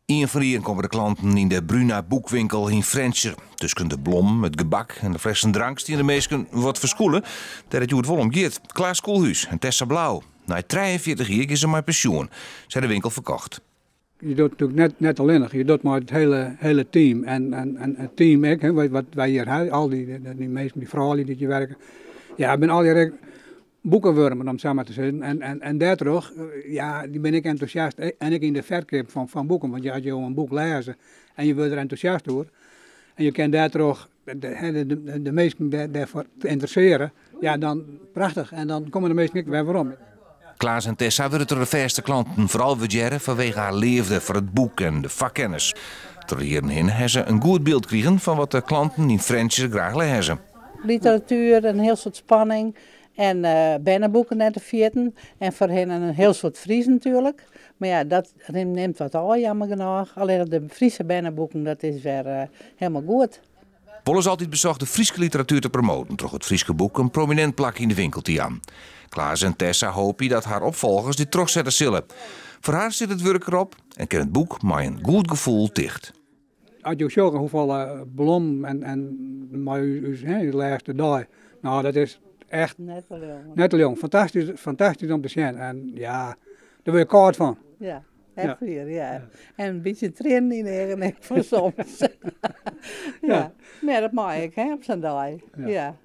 Een van die komen de klanten in de Bruna boekwinkel in Frencher. Tussen de blom, het gebak en de flessen drank die de meesten wat verschoelen. Dat het het volom gaat. Klaas Koolhuis en Tessa Blauw. Na 43 jaar is ze maar pensioen. Zij de winkel verkocht. Je doet natuurlijk net alleen, je doet maar het hele team. En het team, wat wij hier hebben, al die meesten, die vrouwen die hier werken. Ja, ik ben al die boekenwormen, om zo maar te zeggen. En daardoor, ja, die ben ik enthousiast. En ik in de verkoop van boeken. Want als je een boek lezen en je wordt er enthousiast door. En je kan daardoor de meesten daarvoor interesseren. Ja, dan prachtig. En dan komen de meesten niet weer waarom. Klaas en Tessa worden door de verste klanten vooral waarderen vanwege haar liefde voor het boek en de vakkennis. Door hierin hebben ze een goed beeld kregen van wat de klanten in Frencher graag lezen. Literatuur, een heel soort spanning en bennenboeken net te vierten. En voor hen een heel soort Fries natuurlijk. Maar ja, dat neemt wat al, jammer genoeg. Alleen de Friese bennenboeken, dat is weer helemaal goed. Pol is altijd bezocht de Friese literatuur te promoten. Toch het Friese boek een prominent plak in de winkeltje aan. Klaas en Tessa hopen dat haar opvolgers dit terugzetten zullen. Voor haar zit het werk erop en kan het boek met een goed gevoel dicht. Als je ziet hoeveel blom en de laatste dag, nou dat is echt net te jong. Fantastisch om te zien. En ja, daar word je koud van. Ja. Echt weer, ja. En een beetje trainen in de voor soms. Ja. Maar dat mag ik, hè, op zo'n dag. Ja.